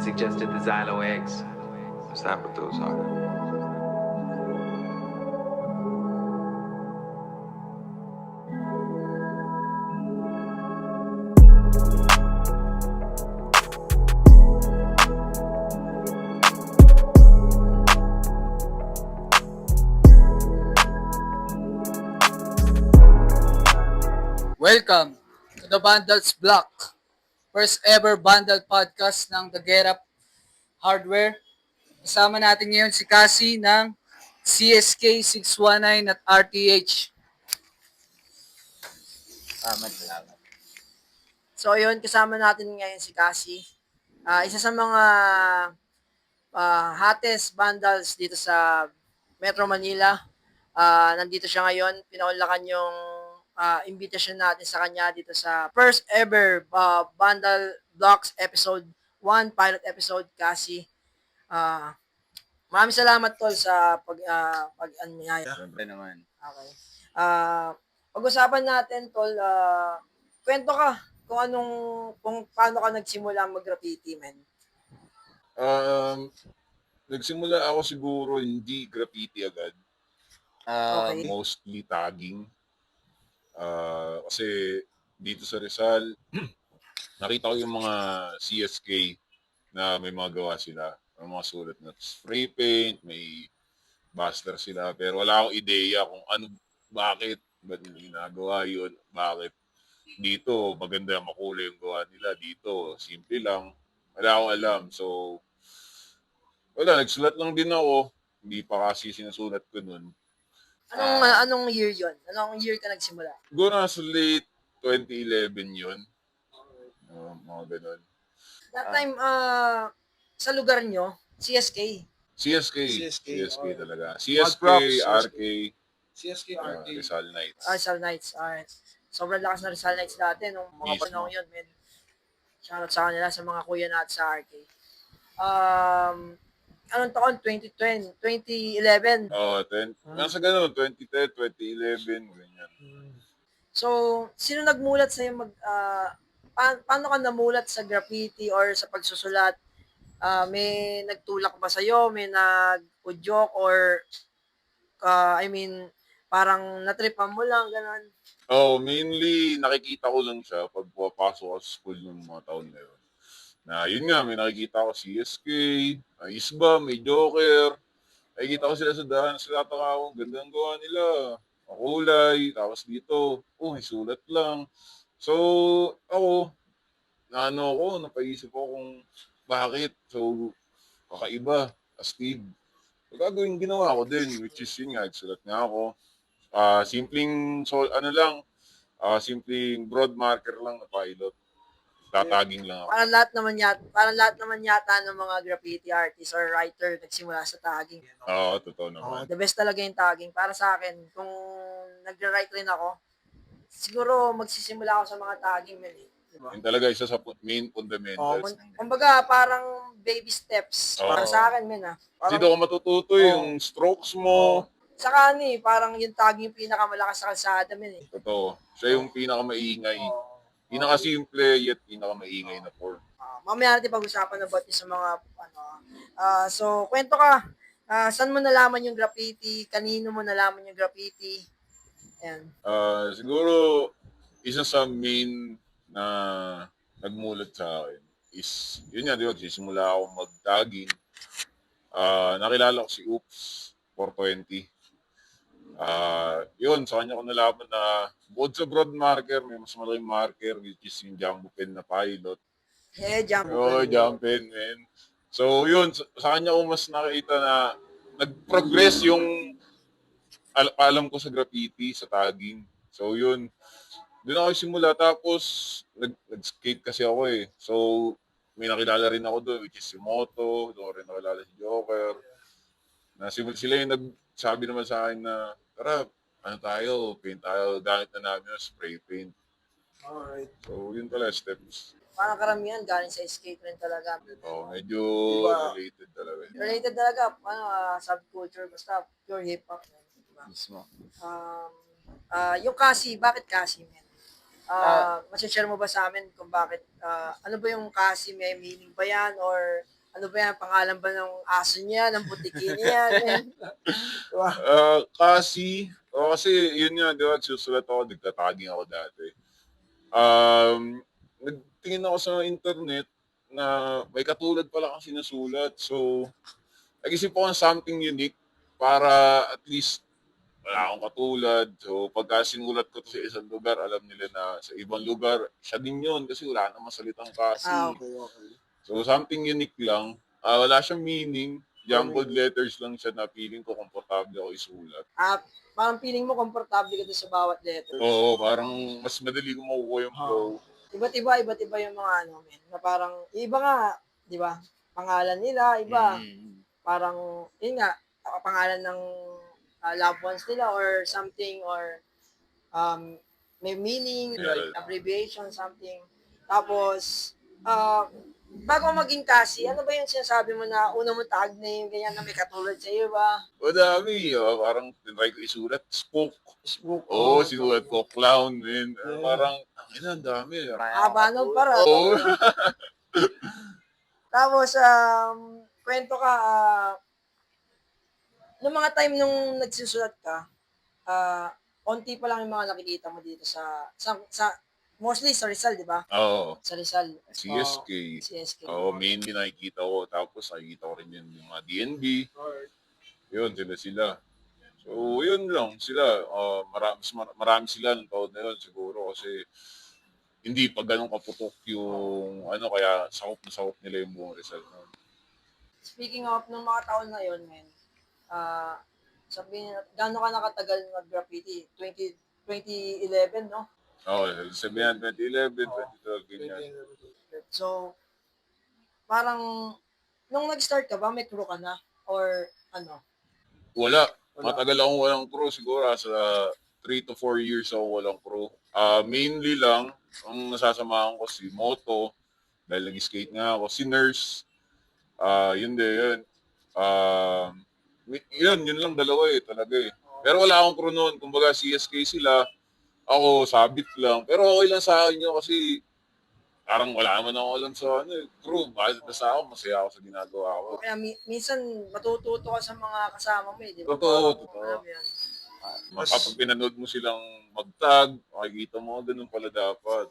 suggested the Xylo eggs. What's that with those are? Welcome to the Bundles Block, first ever bundle podcast ng The Get Up Hardware. Kasama natin ngayon si Cassie ng CSK 619 at RTH. Salamat. So yun, kasama natin ngayon si Cassie. Isa sa mga hottest bundles dito sa Metro Manila. Nandito siya ngayon. Pinaunlakan yung invitation natin sa kanya dito sa first ever Bundle Blocks episode 1, pilot episode, Cassie. Maraming salamat tol sa pag-anyaya. Siyempre naman. Okay. Pag-usapan natin tol, kwento ka kung paano ka nagsimula mag-graffiti, man. Nagsimula ako siguro hindi graffiti agad. Okay. Mostly tagging. Kasi dito sa Rizal, nakita ko yung mga CSK na may mga gawa sila. May mga sulat na spray paint, may buster sila. Pero wala akong ideya kung ano, ba't nila ginagawa yun, bakit dito maganda makulay yung gawa nila, dito simple lang. Wala akong alam. So, wala, nagsulat lang din ako. Hindi pa kasi sinusulat ko nun. Anong year yun? Anong year ka nagsimula? Siguro nasa late 2011 yun. Mga ganun. That time, sa lugar nyo, CSK. CSK okay. talaga. CSK, Props, RK, CSK, RK. Rizal Knights. Rizal Knights. Alright. Sobrang lakas na Rizal Knights dati nung mga Mismo. panahon yun, men. Shoutout sa kanila, sa mga kuya natin sa RK. Anong taon? 2010, 2011. Nasa ganun, 2010, 2011, ganyan. So, sino nagmulat sa'yo paano ka namulat sa graffiti or sa pagsusulat? May nagtulak ba sa'yo? May nag-udyok or, parang natripan mo lang, gano'n? Mainly, nakikita ko lang siya pag pumapasok ako sa school ng mga taon na yun. Na yun nga, may nakikita ko CSK, may Isba, may Joker. Nakikita ko sila sa daan, sila ako, ganda ang gawa nila. Makulay, tapos dito, may sulat lang. So, ako, napaisip ko kung bakit. So, kakaiba, astig. So, gagawin ginawa ko din, which is yun nga, sulat nga ako. Simpleng broad marker lang na pilot. Tataging lang ako. Parang lahat naman yata ng mga graffiti artist or writer nagsimula sa tagging. Oo, totoo naman. The best talaga yung tagging. Para sa akin, kung nag-write rin ako, siguro magsisimula ako sa mga tagging, man. Diba? Yun talaga isa sa main fundamentals. Kumbaga, parang baby steps. Para sa akin, man. Kasi doon ka matututo yung strokes mo. Saka parang yung tagging yung pinakamalakas sa kalsada, man. Totoo. Siya yung pinakamaingay. Pinakasimple, yet pinakamaingay na form. Mamaya natin pag-usapan about sa mga, so, kwento ka. Saan mo nalaman yung graffiti? Kanino mo nalaman yung graffiti? Ayan. Siguro, isa sa main na nagmulat sa akin is, yun nga, di ba, simula ako mag-tagging. Nakilala ko si Oops 420. Yun, sa kanya ko nalaman na bukod sa broad marker, may mas malaking marker, which is yung jumbo pen na pilot. Jumbo pen, man. So, yun, sa kanya ko mas nakita na nag-progress yung alam ko sa graffiti, sa tagging. So, yun. Doon ako simula. Tapos, nag-skate kasi ako eh. So, may nakilala rin ako doon, which is si Moto. Doon ko rin nakilala si Joker. Sila yung nagsabi naman sa akin na, tara, paint tayo, gamit na namin yung spray paint. Alright. So, yun pala, steps. Parang karamihan galing sa skate rin talaga. Medyo related talaga. Related talaga, subculture, basta pure hip-hop. Diba? Mismo. Yung Cassie, bakit Cassie, man? Masishare mo ba sa amin kung bakit, ano ba yung Cassie, may meaning ba yan? Or Ano ba yan? Pangalan ba ng aso niya? Ng butiki niya? Men? Kasi yun nga, di ba, susulat ako, nagtataging ako dati. Nagtingin ako sa internet na may katulad pala kang sinusulat. So, nag-isip ako ng something unique para at least wala akong katulad. So, pagka sinulat ko to sa isang lugar, alam nila na sa ibang lugar, siya din yun kasi wala namang salitang kasi. Okay. So, something unique lang. Wala siyang meaning. Jumbled letters lang siya na feeling ko komportable ako isulat. Parang feeling mo komportable ka doon sa bawat letter. Oo, parang mas madali ko makukuha yung flow. Iba't iba yung mga ano, men. Na parang, iba nga, di ba? Pangalan nila, iba. Parang, yun nga, pangalan ng loved ones nila or something or may meaning, Yeah. abbreviation, something. Tapos, bago maging kasi, ano ba yung sinasabi mo na una mo tag name, ganyan na may katulad sa iyo ba? Madami. Parang tinry ko isulat. Spook. Oo, sinulat ko. Clown. Man. Parang, ang dami. Haba nun para. Oo. Tapos, kwento ka, nung mga time nung nagsusulat ka, onti pa lang yung mga nakikita mo dito sa mostly sa Rizal, di ba? Oo. Sa Rizal. CSK. CSK. Oo, mainly nakikita ko. Tapos nakikita ko rin yung mga DNB. Yun, sila. So, yun lang sila. Marami sila ng taon na yun siguro kasi hindi pa ganun kaputok yung kaya sakop nila yung buong Rizal. Speaking of nung mga taon na yun, men, sabihin, gano'n ka nakatagal mag-graffiti? 2011, no? Oo, sabihan 2011, 2012, ganyan. So, parang, nung nag-start ka ba, may crew ka na? Or, ano? Wala. Matagal akong walang crew. Siguro sa 3 to 4 years ako walang crew. Mainly lang, ang nasasamahan ko si Moto, dahil nag-skate nga ako. Si Nurse, yun din yun. Yun lang dalawa talaga eh. Pero wala akong crew noon. Kumbaga CSK sila, ako sabit lang. Pero okay lang sa akin yun kasi parang wala naman ako alam sa crew. Basta ako, masaya ako sa ginagawa ko. Kaya minsan, matututo ka sa mga kasama mo, di ba? Totoo. Alam mo yan. Kapag pinanood mo silang magtag, makikita mo, ganun pala dapat.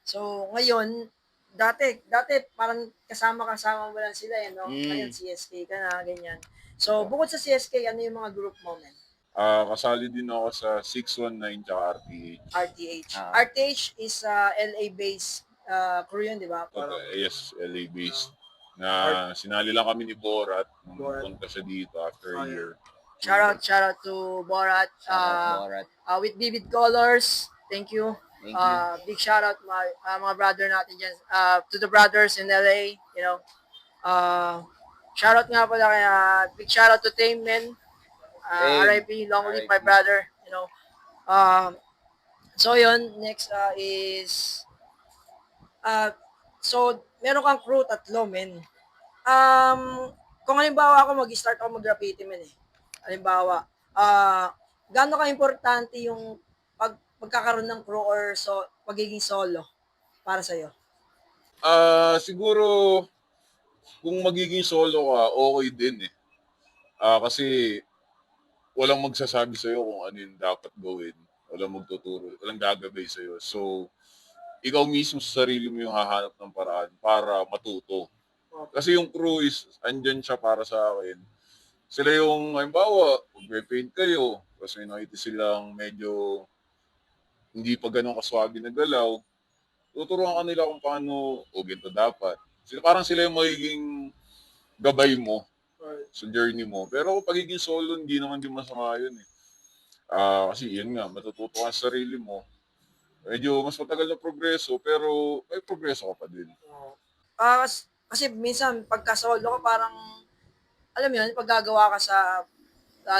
So, ngayon, dati parang kasama-kasama mo lang sila, no? Ngayon, CSK ka na, ganyan. So, bukod sa CSK, ano yung mga group mo, men? Kasali din ako sa 619 tsaka RTH. RTH. RTH is LA-based crew yun, di ba? Yes, LA based. Na sinali lang kami ni Borat nung punta siya dito after a year. Shout out to Borat. With Vivid Colors. Thank you. Big shout out mga brother natin dyan. To the brothers in LA, you know. Shout out nga pala kaya big shout out to Tame Men. RIP, long live my brother, you know. So yun, next is so meron kang crew, 3 men. Kung halimbawa ako mag-start ako mag-graffiti men eh. Halimbawa, gaano ka importante yung pagkakaroon ng crew or pagiging solo para sa iyo? Siguro kung magiging solo ka, okay din eh. Kasi walang magsasabi sa'yo kung ano yung dapat gawin. Walang magtuturo, walang gagabay sa'yo. So, ikaw mismo sa sarili mo yung hahanap ng paraan para matuto. Kasi yung crew is, andyan siya para sa akin. Sila yung, halimbawa, mag-repaint kayo, kasi may nakita silang medyo hindi pa ganun kaswabe na galaw, tuturuan ka nila kung paano, ganito dapat. Parang sila yung magiging gabay mo sa journey mo. Pero kung pagiging solo, hindi naman din masama yun eh. Kasi yun nga, matututo ka sa sarili mo. Medyo mas matagal na progreso, pero may progreso ka pa din. Kasi minsan, pagka solo ka, parang, alam mo yun, pag gagawa ka sa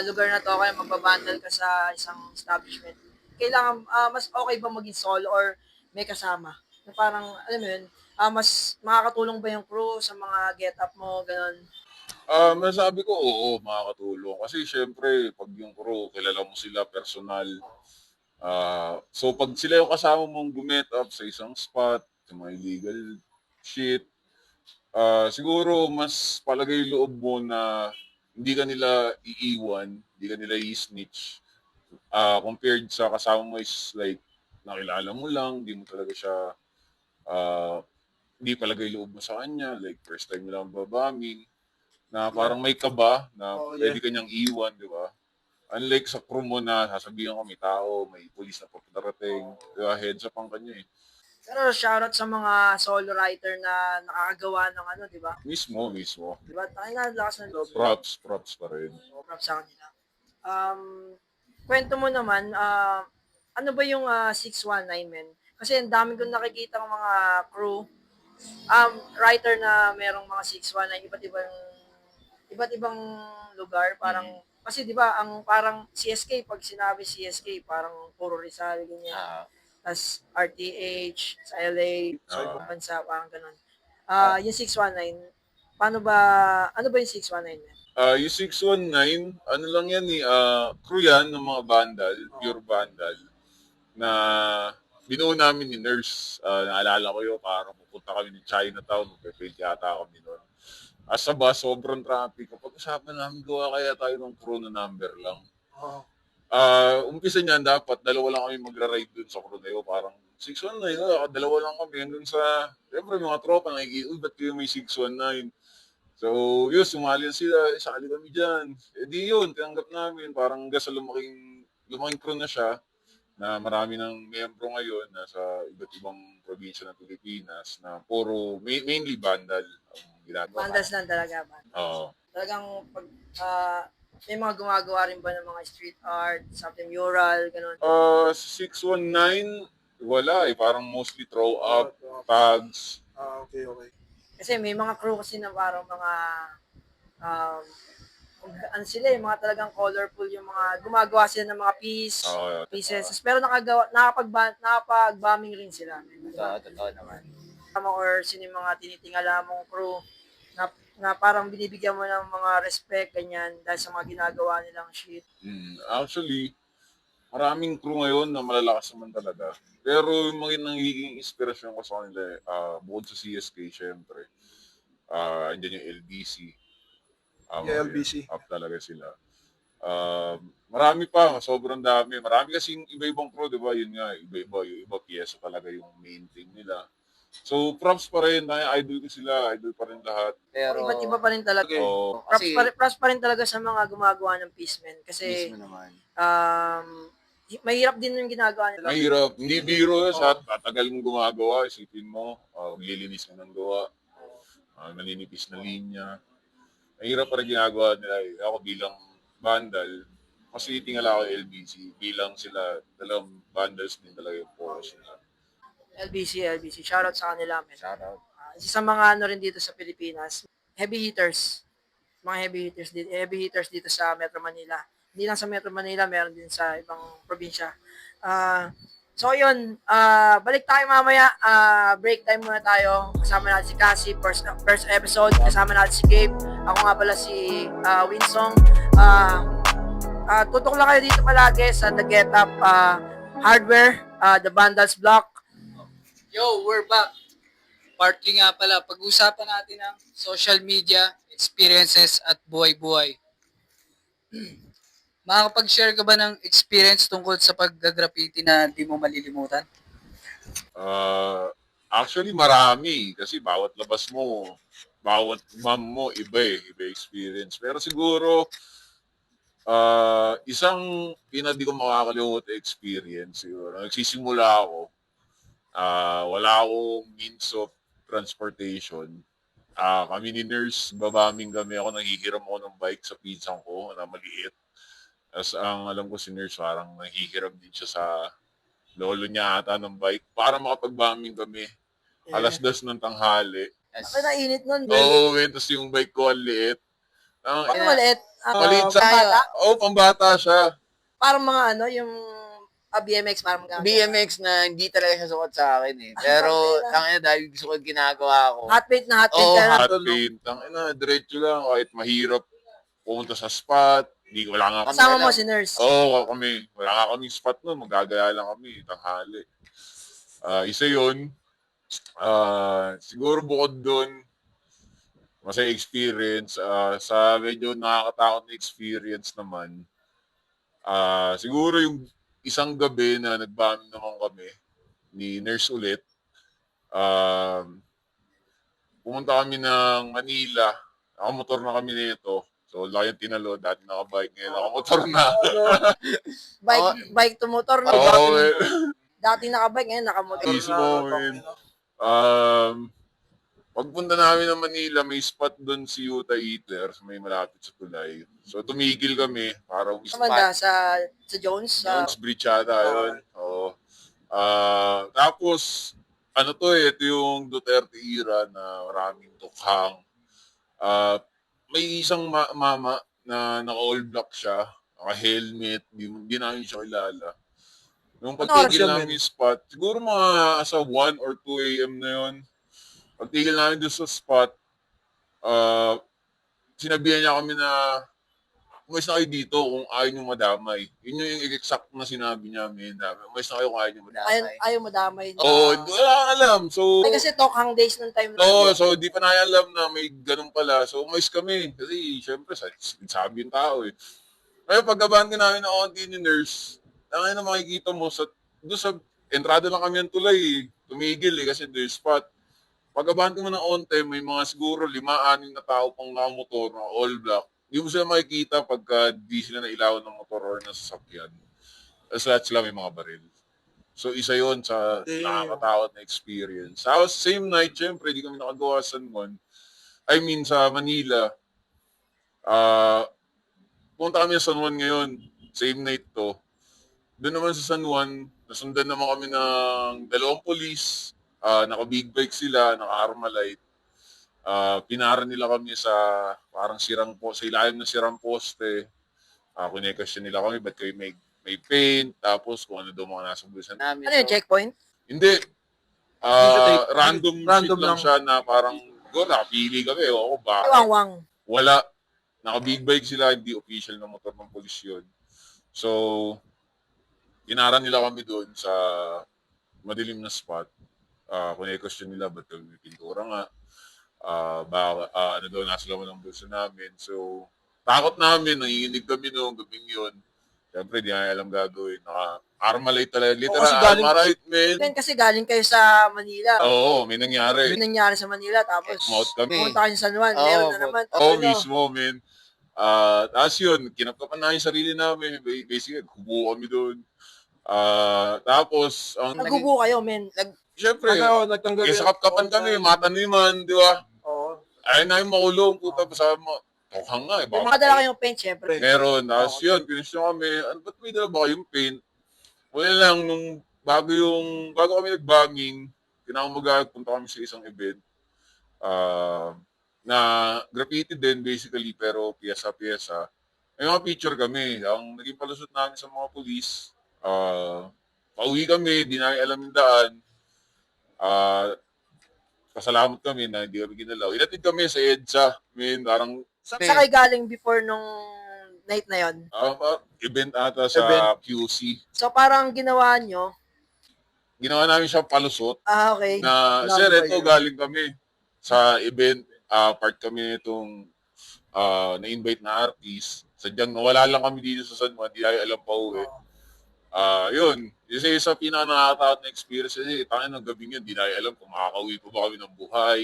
lugar na to, kaya magbabandal ka sa isang establishment, kailangan, mas okay ba maging solo or may kasama? Na parang, alam mo yun, mas makakatulong ba yung crew sa mga get-up mo, ganun? Masabi ko, oo, makakatulong. Kasi syempre, pag yung crew, kilala mo sila personal. So pag sila yung kasama mong gumet up sa isang spot, sa mga illegal shit, Siguro mas palagay loob mo na hindi ka nila iiwan, hindi ka nila i-snitch. Compared sa kasama mo is like nakilala mo lang, hindi mo talaga siya ah, hindi palagay loob mo sa kanya, like first time mo lang babaming, na parang may kaba na Oh, pwede yeah. kanyang iwan, di ba? Unlike sa crew mo na sasabihan ko may tao, may pulis na paparating, kaya heads up ang kanya eh. Pero shoutout sa mga solo writer na nakakagawa ng ano, di ba? Mismo, mismo. Di ba? Tayo na, lakas ng loob. Props pa rin. Props sa kanila. Kwento mo naman, ano ba yung 619, men? Kasi ang dami kong nakikita ng mga crew, writer na merong mga 619, iba't ibang lugar, parang, kasi di ba, ang parang CSK, pag sinabi CSK, parang puro Rizal, ganyan. As RTH, sa LA, sa Ah. ibang bansa, parang ganun. Yung 619, ano ba yung 619, men? Yung 619, ano lang yan eh, crew yan ng mga vandal, pure vandal, na binuo namin ni Nurse. Naalala ko yun, parang pupunta kami ni Chinatown, magpe-fail yata kami noon. Sa bus, sobrang traffic. Kapag-usapan namin, gawa kaya tayo ng crew na number lang. Oh. Umpisa niyan, dapat dalawa lang kami magra-ride dun sa crew na yun. Parang 619, dalawa lang kami hanggang sa, siyempre mga tropa, nakikita, ba't kayo may 619? So, yun, sumali sila, isali kami dyan. Eh di yun, tinanggap namin, parang hanggang sa lumaking crew na siya, na marami ng miyembro ngayon nasa iba't ibang probinsya ng Pilipinas na puro, mainly bandal ang ginagawa. Bandas lang talaga, Oo. talagang pag may mga gumagawa rin ba ng mga street art, something mural, ganun. Sa 619, wala eh. Parang mostly throw up, tags. Okay. Kasi may mga crew kasi na parang mga um, ano sila eh, mga talagang colorful yung mga gumagawa sila ng mga pieces. Pero nakapag-bombing rin sila. Totoo naman. Or sino yung mga tinitingala mong crew na parang binibigyan mo ng mga respect, ganyan, dahil sa mga ginagawa nilang shit. Actually, maraming crew ngayon na malalakas naman talaga. Pero yung mga nangiging inspirasyon ko sa kanila, bukod sa CSK, syempre, andyan yung LBC. Yeah, LBC. Up talaga sila. Marami pa, sobrang dami. Marami kasing iba-ibang crew, di ba? Yun nga, iba-iba. Yung iba piyesa talaga yung main thing nila. So, props pa rin. Idol ko sila. Idol pa rin lahat. Pero, Iba't iba pa rin talaga. So, Props pa rin talaga sa mga gumagawa ng Peacemen. Kasi, mismo naman. mahirap din yung ginagawa nila. mahirap. Hindi biro yun. Sa tatagal mong gumagawa, isipin mo, maglilinis ka ng gawa, naninipis na linya. Mahirap pa rin ginagawa nila. Ako bilang vandal, kasi tingala ako LBC, bilang sila, dalawang vandals din talaga yung focus nila. LBC. Shoutout sa kanila, men. Shoutout. Isa sa mga ano rin dito sa Pilipinas, heavy hitters. Mga heavy hitters dito sa Metro Manila. Hindi lang sa Metro Manila, meron din sa ibang probinsya. So yun, balik tayo mamaya. Break time muna tayo. Kasama natin si Cassie, first episode. Kasama natin si Gabe. Ako nga pala si Winsong. Tutok lang kayo dito palagi sa The Get Up Hardware, The Vandals Block. Yo, we're back. Partly nga pala, pag-usapan natin ang social media, experiences at buhay-buhay. Makakapag-share ka ba ng experience tungkol sa pag-graffiti na di mo malilimutan? Actually, marami. Kasi bawat labas mo, bawat mom mo, iba experience. Pero siguro, isang di ko makakalimutan experience. Siguro. Nagsisimula ako, wala akong means of transportation. Kami ni Nurse, babaming kami. Ako nanghihiram ako ng bike sa pinsan ko na maliit. As ang alam ko si Nurse, parang nanghihiram din siya sa lolo niya ata ng bike para makapag-bombing kami. Alas 2 ng tanghali. Ako nainit nun. Tapos yung bike ko ang liit. Ano maliit? Maliit sa Pambata? pambata siya. Parang mga ano, yung BMX, parang mga BMX na hindi talaga siya sukat sa akin eh. Pero, tangina dahil gusto ko yung ginagawa ko. hot paint na. Oo, ka na. Hot paint. Diretso lang. Kahit mahirap pumunta sa spot. Wala nga kami. Kasama mo si Nurse. Kami. Wala nga kami spot nun. Magagaya lang kami. Tanghali. Isa yun. Siguro bukod dun, masaya experience. Sa medyo nakakatakot na experience naman, siguro yung isang gabi na nag-bombing naman kami ni nurse ulit. Pumunta kami ng Manila. Nakamotor na kami nito. So, laki yung tinalo. Dati nakabike, ngayon nakamotor na. Bike to motor, no? Oo, Dati nakabike, ngayon nakamotor. mismo, man. Pagpunta namin ng Manila, may spot doon si Utah Eaters, may malapit sa tulay. So, tumigil kami para Sa banda, sa Jones. Jones Bridge ata yun. Oo. Tapos, ito yung Duterte era na maraming tukhang. May isang mama na naka-all black siya, naka-helmet, hindi namin siya kilala. Nung pagtigil namin yung spot, siguro mga sa 1 or 2 a.m. na yun, pagtigil namin doon sa spot, sinabihan niya kami na umalis na kayo dito kung ayaw nyo madamay. Yun yung exact na sinabi niya, men. Umalis na kayo kung ayaw nyo madamay. Ayaw madamay. Oo, wala kang alam. So, Ay, kasi tokhang days ng time na. Oo, so di pa na alam na may ganun pala. So umayos kami. Kasi syempre, sabi yung tao eh. Ngayon, pagkabante namin ng onti ni nurse, ang na makikita mo, doon sa entrada lang kami ng tulay eh. Tumigil eh, kasi there's spot. Pagkabante mo ng onte, may mga siguro 5-6 na tao pang nakamotor na all black. Hindi mo sila makikita pagka di sila nailawan ng motor or nasasakyan. As lahat sila may mga baril. So, isa yon sa nakakatakot na experience. Tapos, same night, syempre, di kami nakagawa sa San Juan. I mean, sa Manila. Punta kami sa San Juan ngayon. Same night to. Doon naman sa San Juan, nasundan naman kami ng 2 polis. Naka-big bike sila, naka-Armalite. Pinara nila kami sa parang sa ilalim ng sirang poste. Kunekasyon nila kami, ba't kayo may paint, tapos kung ano daw mga nasa bulsa namin. Ano yung checkpoint? Hindi. Random lang siya na parang, nakapili kami. O, bakit? Wang-wang. Wala. Naka-big bike sila, hindi official na motor ng polis yun. So, pinara nila kami doon sa madilim na spot. Kunekasyon nila, ba't kami may pintura nga. Ano daw, nasa laman ng bulsa namin. So, takot namin, nanginginig kami noong gabing yun. Siyempre, di namin alam gagawin. Naka-Armalite talaga. Literal, Armalite, man. Then kasi galing kayo sa Manila. Oo, may nangyari. May nangyari sa Manila, tapos Mount kami. pumunta kayo sa San Juan. Meron na naman. Oo, mismo, man. Tapos yun, kinapkapan na yung sarili namin. Basically, hubo kami doon. Tapos, Naghubo kayo, men. siyempre, sa kapkapan kami, mataniman, di ba? Oo. Ayaw na yung makulong, puta, pasama mo. Tokhang nga, eh. May makadala kayong paint, syempre. Meron, tapos yun, pinisyon kami, ba't may dala ba kayong paint? Wala lang, bago kami nag-banging, kinakamaga, punta kami sa isang event, na graffiti din, basically, pero piyesa-piyesa. May mga picture kami, ang naging palusot namin sa mga pulis, pauwi kami, di namin alam yung daan, pasalamat kami na hindi kami ginalaw. Inatid kami sa EDSA, parang Sa kayo galing before nung night na yon? Event ata sa QC. So parang ginawa nyo, Ginawa namin siya palusot okay. na, sir, ito galing kami sa event. Part kami itong na-invite na artist. Sadyang nawala lang kami dito sa San Juan, di tayo alam pa uwi. Yun, isa sa pinaka-nakakatakot na experience kasi tangin ng gabing yun, di tayo alam kung makakauwi pa ba kami ng buhay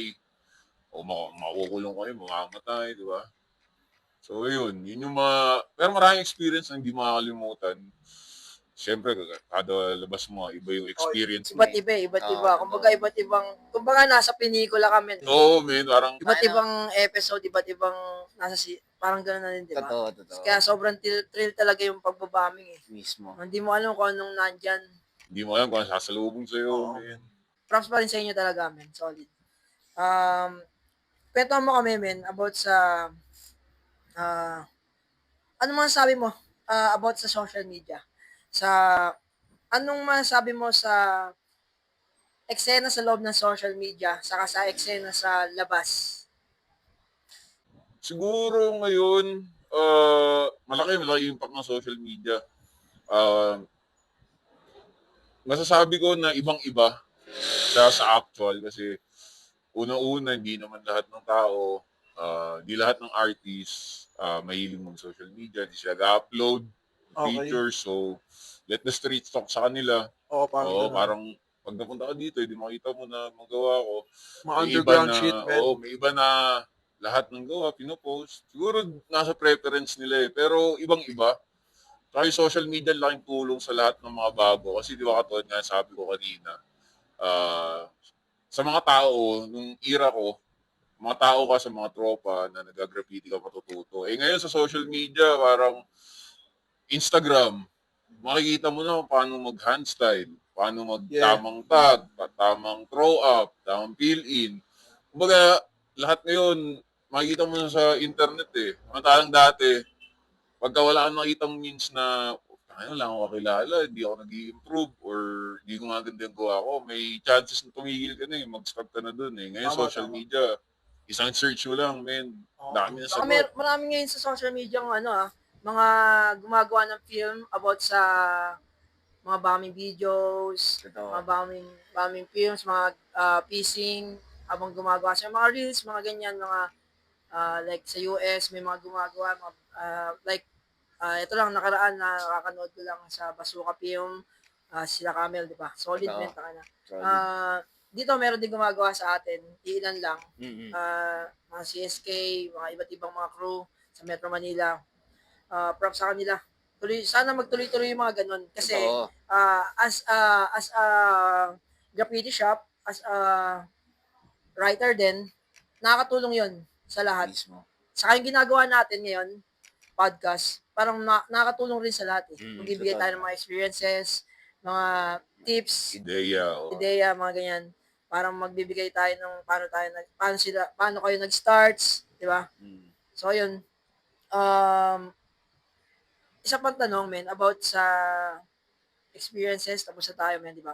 o makukulong kami, mamamatay, di ba? So yun yung pero maraming experience na hindi makakalimutan. Siyempre, kada labas mo, iba yung experience mo. Iba't iba. Kumbaga nasa pelikula kami. Oo, man, parang Iba't ibang episode, iba't ibang parang gano'n na din, di ba? Totoo. Kaya sobrang thrill talaga yung pagbabaming eh. Mismo. Hindi mo alam kung anong nandyan. hindi mo alam kung ano sasalubong sa'yo. Man. Props pa rin sa inyo talaga, men. Solid. Kwento mo kami, men, about sa ano masasabi mo about sa social media? Anong masasabi mo sa eksena sa loob ng social media saka sa eksena sa labas? Siguro ngayon, malaki impact ng social media. Masasabi ko na ibang-iba sa actual kasi una-una, hindi naman lahat ng tao Di lahat ng artists mahilig mag-social media, di sila nag-upload Okay. features. So, let the streets talk sa kanila. Oo, parang Oo, ganun. parang pag napunta ka dito, hindi makita mo na magawa ko. Mga May iba underground na, shit, man. oo, may iba na lahat ng gawa, pinopost. Siguro nasa preference nila eh. Pero ibang-iba. Saka yung social media laking tulong sa lahat ng mga bago. Kasi di ba katulad nga sabi ko kanina, sa mga tao, nung era ko, mga tao ka sa mga tropa na nag-graffiti ka matututo. Eh ngayon sa social media, parang Instagram, makikita mo na kung paano mag-hand style, paano mag-tamang tag, tamang throw up, tamang fill-in. Kumbaga, lahat ngayon, makikita mo na sa internet eh. Mantalang dati, pagka wala kang nakitang means na ano lang ako kakilala, hindi ako nag-i-improve or hindi ko nga ganda yung gawa ko, may chances na tumigil ka na eh, mag-stop ka na dun eh. Ngayon, Tama, social tama. media, isang search mo lang, men, dami na Saka sagot. marami ngayon sa social media ang mga gumagawa ng film about sa mga bombing videos, Totoo. mga bombing films, mga phishing, habang gumagawa sa mga reels, mga ganyan, mga like sa US, may mga gumagawa, mga, ito lang nakaraan na nakakanood ko lang sa Bazooka Film, sila Camel, di ba? Solid Totoo. men, taka na. Solid. Dito meron din gumagawa sa atin, ilan lang, Mm-mm. mga CSK, mga iba't ibang mga crew sa Metro Manila. Props sa kanila. Sana magtuloy-tuloy yung mga ganun. Kasi Totoo. as a graffiti shop, as a writer din, nakakatulong yon sa lahat. Mismo. Saka yung ginagawa natin ngayon, podcast, parang nakakatulong rin sa lahat eh. Magbibigay totoo. tayo ng mga experiences, mga tips, Ideya, o ideya, mga ganyan. Parang magbibigay tayo ng paano kayo nag-starts, di ba? Mm. So, yun. Isa pang tanong, men, about sa experiences, tapos na tayo, men, di ba?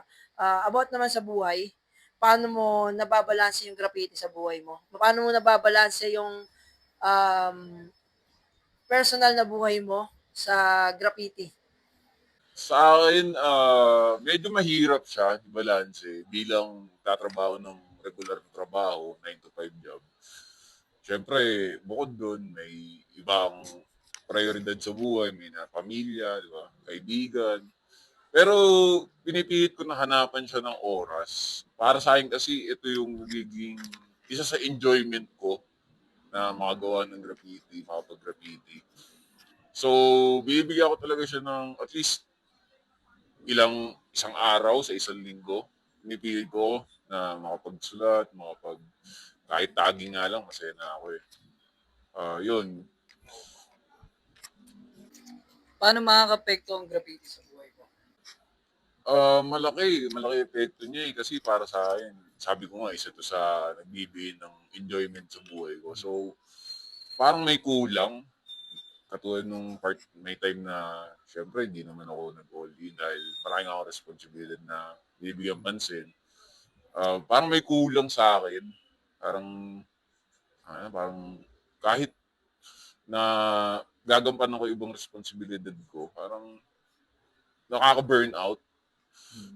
About naman sa buhay, paano mo nababalanse yung graffiti sa buhay mo? Paano mo nababalanse yung um, personal na buhay mo sa graffiti? sa akin, medyo mahirap siya, balance bilang tatrabaho ng regular na trabaho, 9 to 5 job. Siyempre, bukod doon, may ibang prioridad sa buhay, may na pamilya, di ba? Kaibigan. Pero pinipilit ko na hanapan siya ng oras. Para sa akin kasi ito yung magiging isa sa enjoyment ko na makagawa ng graffiti, makapag-graffiti. So, bibigyan ko talaga siya ng at least isang araw sa isang linggo. Pinipilit ko na makapagsulat, kahit tagging nga lang, masaya na ako eh. Yun. Paano makaka-apekto ang graffiti sa buhay mo? Malaki epekto niya eh. Kasi para sa akin, sabi ko nga, isa to sa nagbibigay ng enjoyment sa buhay ko. So, parang may kulang. Katulad nung may time na, syempre, hindi naman ako nag-all in dahil maraming ako responsibilidad na bibigyan pansin. Parang may kulang sa akin. Parang kahit na gagampanan ko ibang responsibilidad ko, parang nakaka-burn out.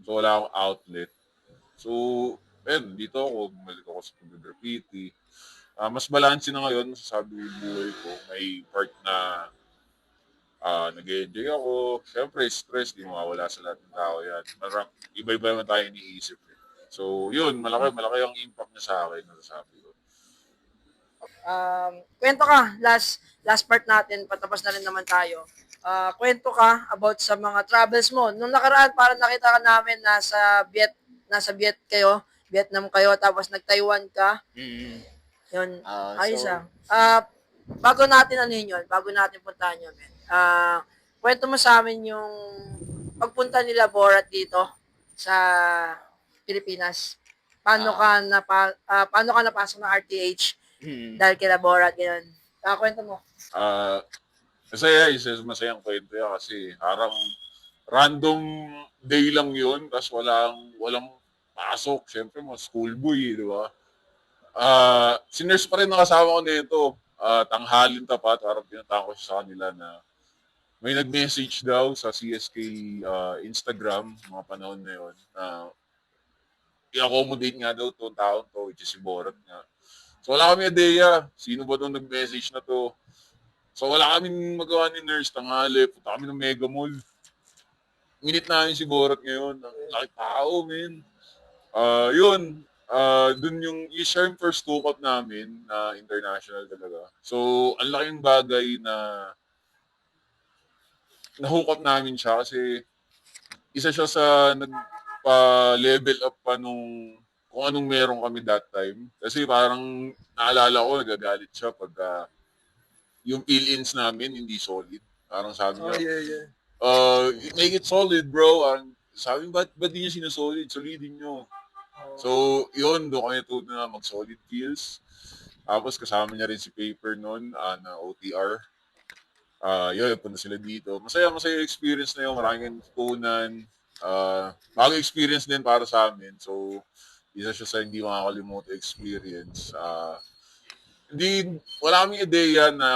So, wala akong outlet. So, dito ako, bumalik ako sa pag-graffiti. Mas balance na ngayon, masasabi ko yung buhay ko. May part na nag-enjoy ako. Siyempre, stress, di mawawala sa lahat ng tao yan. Iba-iba naman tayo iniisip. So, yun, malaki ang impact niya sa akin, nasasabi ko. Kwento ka, last part natin, patapos na rin naman tayo. Kwento ka about sa mga travels mo. Nung nakaraan, parang nakita ka namin nasa Vietnam kayo, tapos nag-Taiwan ka. Mm-mm. Yun, ayos So, bago natin bago natin puntahan yun, men. Kwento mo sa amin yung pagpunta nila Borat dito sa Pilipinas. Paano ka napasok ng RTH dahil kila Borat, gano'n. Kwento mo. Masayang kwento yan kasi parang random day lang yun, tapos walang pasok. Siyempre, mga schoolboy, di ba? Siners pa rin nakasama ko nito. Tanghalin tapat, parang pinuntahan ko siya sa kanila na may nag-message daw sa CSK Instagram, mga panahon na yun, na i-accommodate nga daw itong tao to, which is si Borat nga. So wala kami idea, sino ba itong nag-message na to? So wala kaming magawa ni nurse, tanghali, punta kami ng Mega Mall. Minute namin si Borat ngayon, ang laki tao, men. Yun, dun yung isa yung first hook-up namin na international talaga. So, ang laking bagay na na-hook up namin siya kasi isa siya sa nagpa-level up pa nung kung anong meron kami that time. Kasi parang naalala ko, nagagalit siya pag yung fill-ins namin hindi solid. Parang sabi niya, yeah. make it solid, bro. Sabi, ba't di niya sinasolid? Solidin nyo. So, yun, doon kami natuto na mag-solid kills. Tapos kasama niya rin si Paper noon na OTR. Yun, punta sila dito. Masaya yung experience na yun. Maraming tutunan. Bagong experience din para sa amin. So, isa siya sa hindi makakalimutan experience. Wala kaming ideya na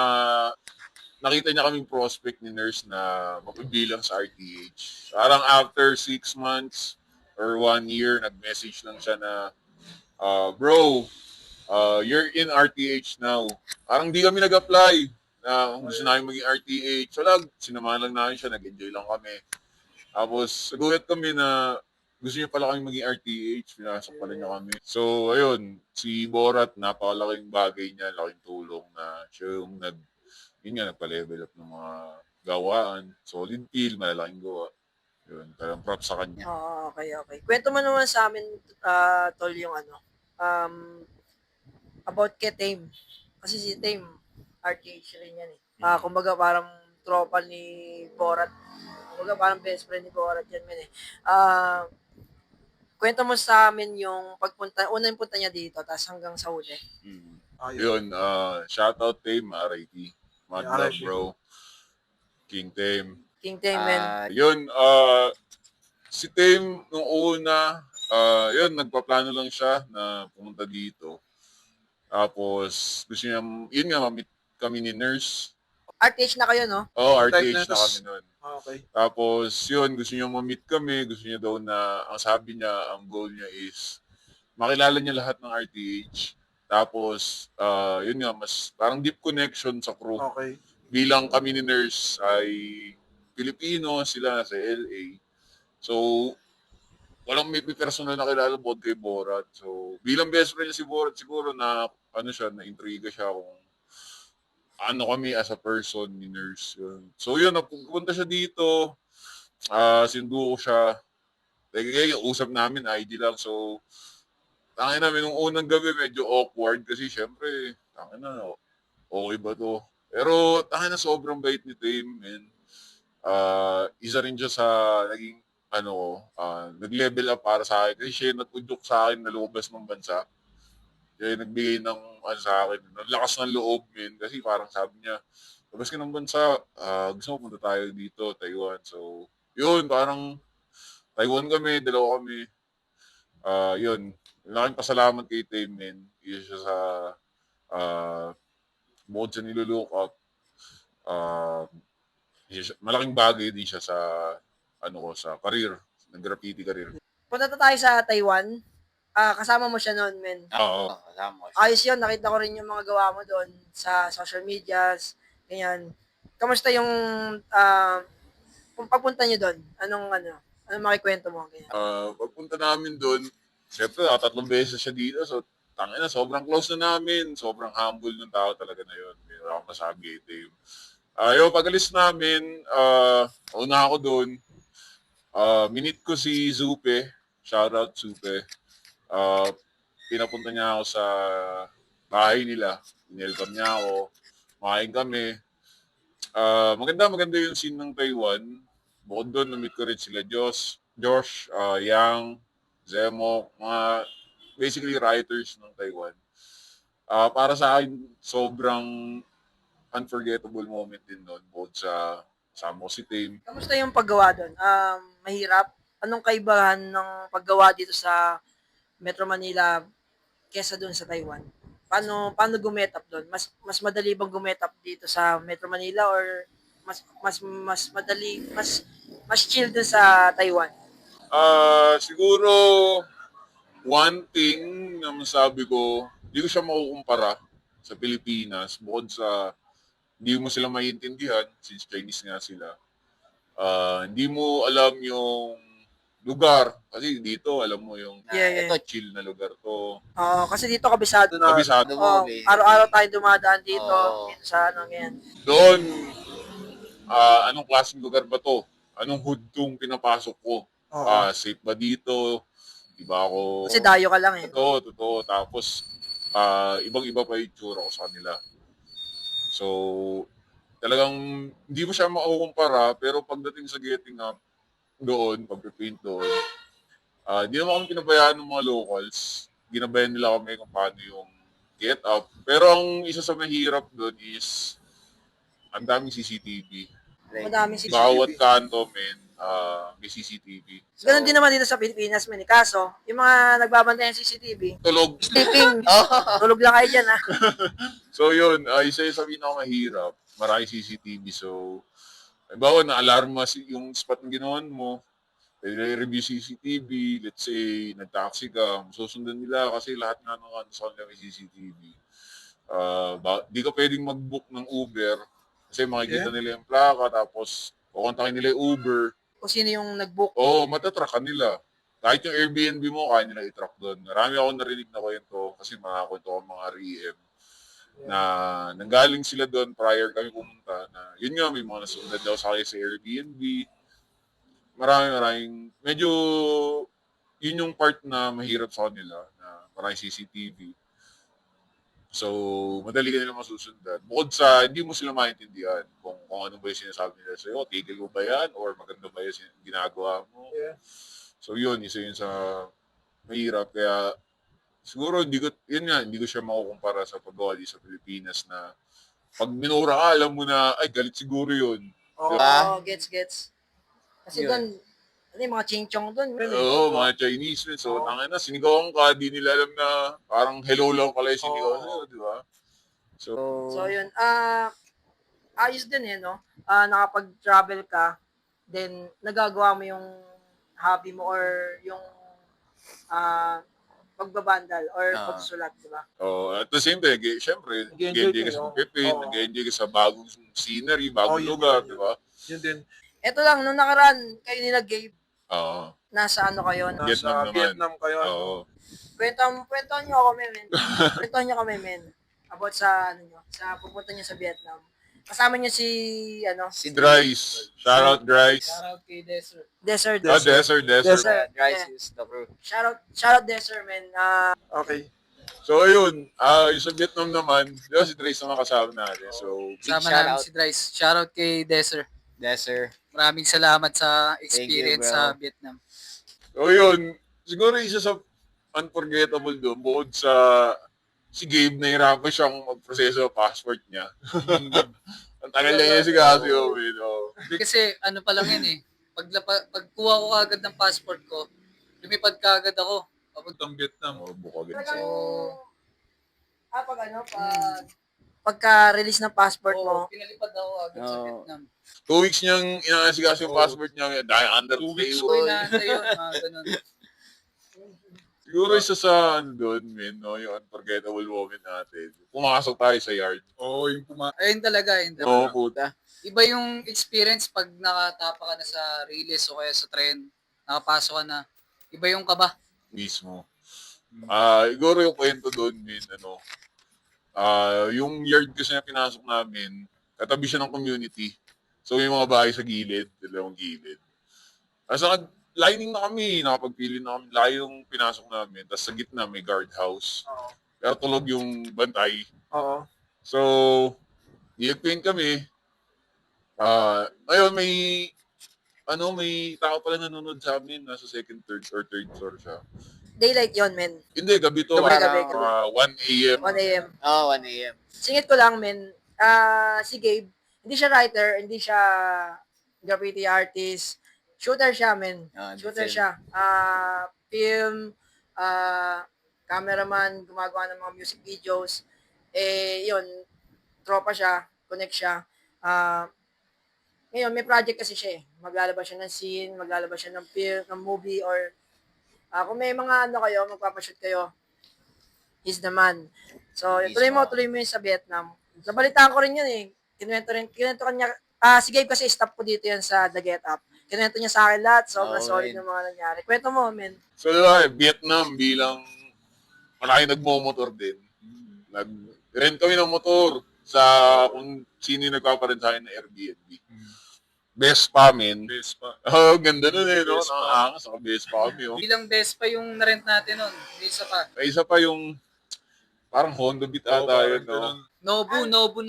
nakita niya kaming prospect ni nurse na mapibilang sa RTH. Parang after 6 months or 1 year, nag-message lang siya na, bro, you're in RTH now. Parang di kami nag-apply na kung gusto namin maging RTH. Wala, sinamahan lang namin siya, nag-enjoy lang kami. Tapos, nagulat kami na gusto niya pala kami maging RTH, pinasok pala niya kami. So, ayun, si Borat, napakalaking bagay niya, laking tulong na siya yung nagpa-level up ng mga gawaan. Solid kill, malalaking gawa. Yun, parang props sa kanya. Okay. Kwento mo naman sa amin, Tol, yung about kay Tame. Kasi si Tame, RTH rin yan eh. Kumbaga parang tropa ni Borat. Kumbaga parang best friend ni Borat yan, men eh. Kwento mo sa amin yung pagpunta, unang punta niya dito, tapos hanggang sa huli. Yun, shoutout Tame, RIP. Mad love, RIP. bro. King Tame. King Tame, men. Yun, si Tame, nung una, yun, nagpaplano lang siya na pumunta dito. Tapos, gusto niya, yun nga, mamit kami ni nurse. RTH na kayo, no? Oo, Type RTH na nurse. kami nun. Okay. Tapos, yun, gusto niya mamit kami. Gusto niya daw na, ang sabi niya, ang goal niya is, makilala niya lahat ng RTH. Tapos, yun nga, mas parang deep connection sa crew. Okay. Bilang kami ni nurse ay Pilipino, sila sa LA. So, walang may personal na kilala bukod kay Borat. So, bilang best friend niya si Borat, siguro na, na-intriga siya kung ano kami as a person ni nurse. Yun. So, yun, napupunta siya dito. Sinundo ko siya. Usap namin, ID lang. So, tangin namin, nung unang gabi, medyo awkward kasi syempre, tangin na, okay ba to? Pero, tangin na, sobrang bait ni Tame, and isa rin siya sa naging, nag-level up para sa akin. Kasi siya nag-udyok sa akin na lumabas ng bansa. Siya nagbigay ng, sa akin, ng lakas ng loob, men. Kasi parang sabi niya, labas ka ng bansa, gusto mo punta tayo dito, Taiwan. So, yun, parang Taiwan kami, dalawa kami. Yun, laking pasalamat kay Tame, men. Isa siya sa bukod sa nilulook up. Malaking bagay din siya sa sa career, ng graffiti career. Punta tayo sa Taiwan. Kasama mo siya noon, men. Oo. Kasama ko siya. Ayos yun, nakita ko rin yung mga gawa mo doon sa social medias, ganyan. Kamusta yung kung pagpunta niyo doon? Anong makikwento mo? Ganyan. Pagpunta namin doon, siyempre, 3 beses siya dito. So, tangina, sobrang close na namin. Sobrang humble ng tao talaga na yun. Hindi wala akong masabi. Yung pag-alis namin, una ako doon. Minute ko si Zupe. Shoutout Zupe. Pinapunta niya ako sa bahay nila. Inelcome niya ako. Makain kami. Maganda yung scene ng Taiwan. Bukod doon, na-meet ko rin sila Josh, Yang, Zemo, mga basically writers ng Taiwan. Para sa akin, sobrang unforgettable moment din noon. Bukod sa samo si Tame. Kamusta yung paggawa doon? Mahirap? Anong kaibahan ng paggawa dito sa Metro Manila kesa doon sa Taiwan? Paano gumetap doon? Mas madali bang gumetap dito sa Metro Manila or mas madali, mas chill doon sa Taiwan? Siguro one thing na masabi ko, hindi ko siya makukumpara sa Pilipinas bukod sa hindi mo sila maiintindihan since Chinese nga sila. Hindi mo alam yung lugar kasi dito alam mo yung Yeah. Ito, chill na lugar to. Oo, kasi dito kabisado na. Kabisado. Oo, Movie. araw-araw tayong dumadaan dito. Oo. Dito sa ano, ganyan. Doon, anong klaseng lugar ba to? Anong hood tong pinapasok ko? Oo. Safe ba dito? Diba ako? Kasi dayo ka lang eh. Totoo. Tapos, ibang-iba pa yung tsura ko sa kanila. So, talagang hindi mo siya makukumpara, pero pagdating sa getting up doon, pag-paint doon, hindi naman kami pinabayaan ng mga locals. Ginabayan nila kami kung paano yung get up. Pero ang isa sa mahirap doon is ang daming CCTV. Madami si Bawat kanto, men, may CCTV. Ganun din naman dito sa Pilipinas, men. Kaso, yung mga nagbabantay ng CCTV, Tulog. sleeping. Oh. Tulog lang kayo dyan, ha? So yun, isa yung sa pinakamahirap. Maraming CCTV. So, halimbawa na alarma yung spot na ginawan mo, review CCTV, let's say, nag-taxi ka, susundan nila kasi lahat nga ng kanto sa kanila may CCTV. Di ka pwedeng mag-book ng Uber kasi makikita nila yung plaka, tapos kukontakin nila yung Uber. Kung sino yung nag-book. Matatrack ka nila. Kahit yung Airbnb mo, kaya nila i-track doon. Marami akong narinig na kwento kasi mga kwento ko mga REM na nanggaling sila doon prior kami pumunta na yun nga, may mga nasundan daw sa Airbnb. Maraming medyo yun yung part na mahirap sa kanila na maraming CCTV. So, madali ka nila masusundan. Bukod sa hindi mo sila maintindihan kung ano ba yung sinasabi nila sa'yo, tigil mo ba yan or maganda ba yung ginagawa mo. Yeah. So, isa yun sa mahirap. Kaya, siguro, hindi ko siya makukumpara sa paggawa di sa Pilipinas na pag minura ka, alam mo na, ay, galit siguro yun. Oo, Diba? gets. Kasi Yun. doon, ano yung mga ching-chong doon. Mga Chinese. So, tangina, sinigawan ka, di nila alam na parang hello lang pala yung sinigawan sa'yo, di ba? So, So, yun. Ayos din eh, no? Nakapag-travel ka, then nagagawa mo yung hobby mo or yung pagbabandal or pagsulat, di ba? at the same time, syempre, nag-enjoy ka sa pagpipin, nag-enjoy ka sa bagong scenery, bagong lugar, di ba? Yun din. Ito lang, nung nakaraan, kayo nila Gabe, Oo. nasa ano kayo? Vietnam naman. Vietnam kayo. Oo. Kwentuhan nyo kami, men. Kwentuhan nyo kami, men. About sa, sa pupunta nyo sa Vietnam. Kasama nyo si, Dries. Shout out Dries. Shoutout kay Desert. Desert. Desert. Desert. Dries Yeah. is the crew. Shoutout Desert, men. Okay. So, ayun. Yung sa Vietnam naman, di ba si Dries naman kasama natin. So, Sama shoutout. namin si Dries. Shoutout kay Desert. Desert. Maraming salamat sa experience bro. sa Vietnam. so yun. Siguro isa sa unforgettable doon, bukod sa si Gabe, nahirapan siyang magproseso ng passport niya. Ang tagal na niya si Casio. Kasi ano pa lang yan eh. Pagkuha ko agad ng passport ko, lumipad ka agad ako. Papuntang Vietnam. Bukagin Talagang, siya. pagka-release ng passport mo, Pinalipad ako agad sa Oo. Vietnam. 2 weeks niyang inaasikaso yung passport niya. Dahil under 2 weeks. Uy, naantay yun. Mga ganun. Siguro isa sa doon, men, no, yung unforgettable moment natin. Pumasok tayo sa yard. Ayun talaga. Oo, puta. Iba yung experience pag nakatapa ka na sa release o kaya sa tren. Nakapasok ka na. Iba yung kaba. Mismo. Siguro yung kwento doon, men, yung yard kasi na pinasok namin, katabi siya ng community. So, yung mga bahay sa gilid, dalawang gilid. Asa lining na kami, nakapagpili na kami, layo yung pinasok namin. Tapos sa gitna may guardhouse. Pero tulog yung bantay. Oo. So, i-paint kami. Ngayon may tao pala nanonood sa amin, nasa second, third floor siya. daylight yon, men. Hindi, gabi to. Gabi. 1 a.m. 1 a.m. 1 a.m. Singit ko lang, men. Si Gabe, hindi siya writer, hindi siya graffiti artist. Shooter siya, men. Shooter film. siya. Film, cameraman, gumagawa ng mga music videos. Yun, tropa siya, connect siya. Ngayon, may project kasi siya eh. Maglalabas siya ng scene, maglalabas siya ng film, ng movie, or kung may mga kayo, magpapashoot kayo, he's the man. So, Mismo. tuloy mo yun sa Vietnam. Nabalitaan ko rin yun eh. Kinuwento kanya, si Gabe kasi stop ko dito yan sa The Get Up. Kinuwento niya sa akin lahat, sobrang Oo, solid man. ng mga nangyari. Kwento mo, men. So, Vietnam bilang malaki nagmo-motor din. Nag-rent kami ng motor sa kung sino yung nagpaparent sa akin ng Airbnb. Vespa, men. Vespa. Oh, ganda nun eh, no? Vespa. Nakaangas ako, Vespa kami, oh. Bilang Vespa yung na-rent natin nun. May isa pa. May isa pa yung parang Honda Beat ata yun, no? Nobu. Nobu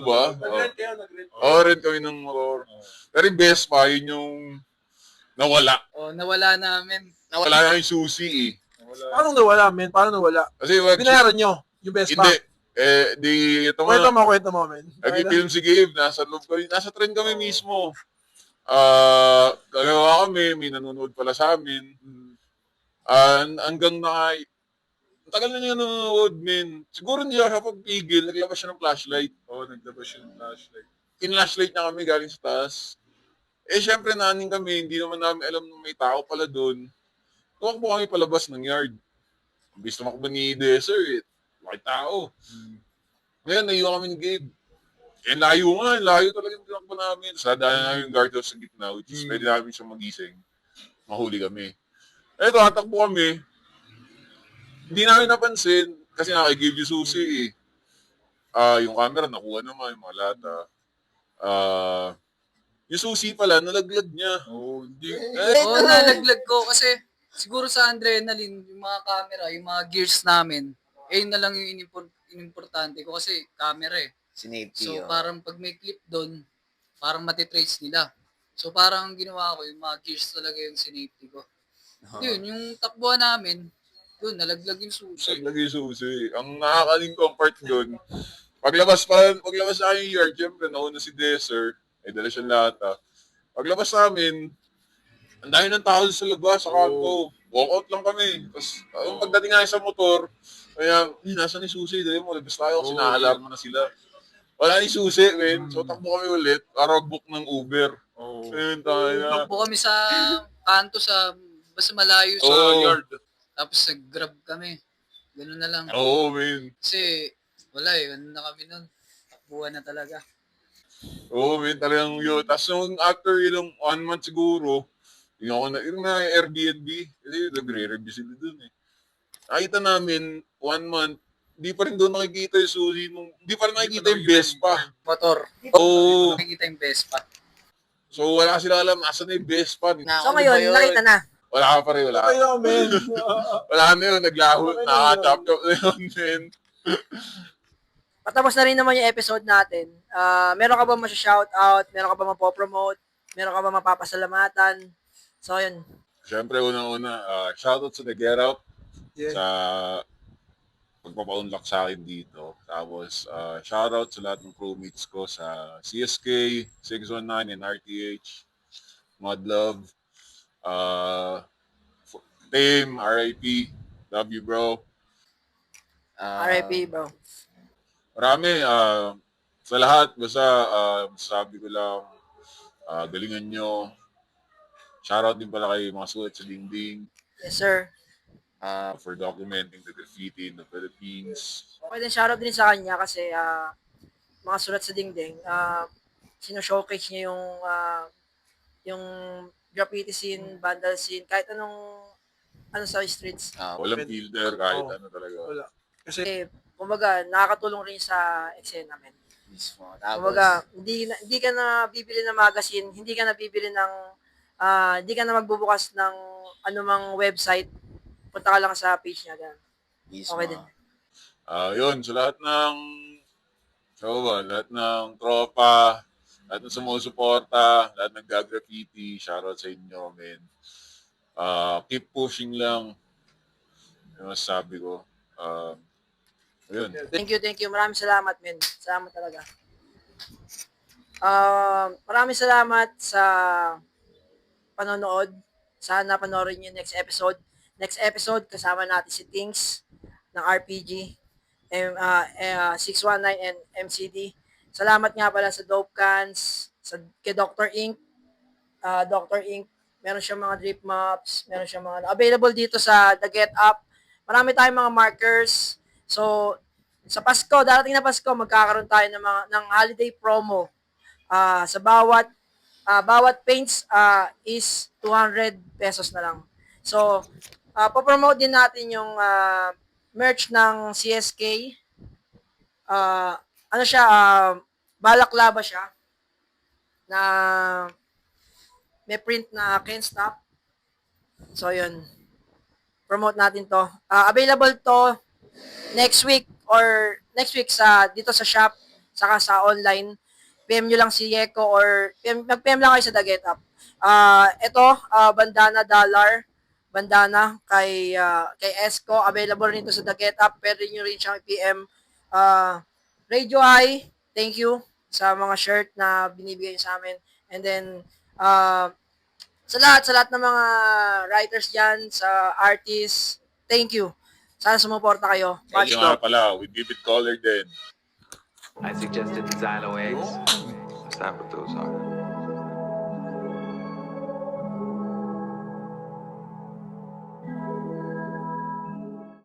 ba? Nag-rent kayo, nag-rent. Oo, rent kami ng motor. Pero yung Vespa, yun yung nawala. Oh, nawala namin. Nawala na yung susi eh. Paano nawala, men? Paano nawala? Kasi Binayaran nyo yung Vespa. hindi. Ito Kwento nga. mo, men. Nag-film si Gabe, nasa loob kami, nasa train kami mismo. Gagawa kami, may nanonood pala sa amin. Hanggang ang tagal na niya nanonood, men. Siguro hindi siya pagpigil, naglabas siya ng flashlight. Oo, naglabas siya ng flashlight. In-flashlight niya kami galing sa taas. Syempre naning kami, hindi naman namin alam na may tao pala doon. Tumakbo kami palabas ng yard. Imbis tumakbo ni Desert, may tao. Ngayon, naiwan kami ni Gabe. Layo talaga yung tinakbo namin. Tapos nadaan namin yung guard sa gitna, which is pwede namin siya magising. Mahuli kami. Eto, hatakbo kami. Hindi namin napansin, kasi nakikip yung susi eh. Yung camera, nakuha naman, yung mga lata. Yung susi pala, nalaglag niya. Hindi. Oo, nalaglag ko kasi siguro sa adrenaline, yung mga camera, yung mga gears namin, yun na lang yung inimportante ko kasi camera eh. Sinafety, So oh. parang pag may clip doon, parang matitrace nila. So parang ang ginawa ko, yung mga gears talaga yung sinafety ko. Yun, yung takbuhan namin, yun, nalaglag yung susi. Nalaglag yung susi. Ang nakakaling ko ang part doon, paglabas sa akin yung yard, syempre, nauna si Desert, dala siyang lata. Paglabas namin, ang dami ng tao sa labas, sa kanto. Walk out lang kami. Tapos, pagdating nga sa motor, kaya, nasa ni Susi, dali mo, labas tayo kasi naalarma na sila. Wala ni Susi, men. So, takbo kami ulit para book ng Uber. Ayun, tayo na. Takbo kami sa kanto sa, basta malayo sa Oo. yard. Tapos nag-grab kami. Ganun na lang. Oo, men. Kasi, wala eh, ano na kami nun. Takbuhan na talaga. Oo, men, talagang yun. Tapos nung after yung 1 month siguro, yung Airbnb, kasi nagre-review sila dun eh. Nakita namin, 1 month, hindi pa rin doon nakikita yung susi nung, hindi pa rin nakikita yung Vespa. Motor. Oo. Nakikita yung Vespa. So wala sila alam, asan na yung Vespa. So ngayon, nakita na. Wala pa rin, wala. Kaya, men. Wala na yun, naglaho, nakatap-top na yun, men. Patapos na rin naman yung episode natin. Meron ka ba masya-shoutout? Meron ka ba mapopromote? Meron ka ba mapapasalamatan? So, yun. Siyempre, unang-una, shoutout sa The Get Out Yeah. sa pagpapa-unlock sa akin dito. Tapos, shoutout sa lahat ng crewmates ko sa CSK, 619, and RTH, Mudlove, Team, RIP, love you, bro. RIP, bro. Marami, sa lahat, basta sabi ko lang, galingan nyo. Shoutout din pala kay mga sulat sa dingding Yes, sir. for documenting the graffiti in the Philippines. Pwede shoutout din sa kanya kasi mga sulat sa dingding, sino-showcase niya yung graffiti scene, vandal scene, kahit ano sa streets. Walang filter, kahit Oo. ano talaga. Wala. Kasi, Kasi, kumbaga, nakakatulong rin sa eksena, men. Mismo. Tapos, Kumbaga, hindi ka na bibili ng magazine, hindi ka na bibili ng, hindi ka na magbubukas ng anumang website, punta ka lang sa page niya. Ganun. mismo. Okay din. Yun, sa lahat ng tropa, lahat ng sumusuporta, lahat ng graffiti, shoutout sa inyo, men. Keep pushing lang. Yung masasabi ko. Ayun. Thank you. Maraming salamat, men. Salamat talaga. Maraming salamat sa panonood. Sana panoorin niyo next episode. Next episode, kasama natin si Tings ng RPG, 619 and MCD. Salamat nga pala sa Dope Cans, kay Dr. Ink. Dr. Ink, meron siyang mga drip mops, meron siyang mga available dito sa The Get Up. marami tayong mga markers. So, sa Pasko, darating na Pasko, magkakaroon tayo ng holiday promo. Sa bawat paints is 200 pesos na lang. So, popromote din natin yung merch ng CSK. Ano siya, balaklava siya na may print na can't stop. So, yun. Promote natin to. Available to next week dito sa shop, saka sa online. PM nyo lang si Yeko or mag-PM lang kayo sa The Get Up. Ito, bandana dollar. Bandana kay Esco. Available rin to sa The Get Up. Pwede nyo rin siyang i-PM. Radio Eye, thank you sa mga shirt na binibigay sa amin. And then, sa lahat ng mga writers dyan, sa artists, thank you. Sana sumuporta kayo. Much Ayun nga love. pala, we give it color din. I suggested the Xylo eggs. What's that with those are?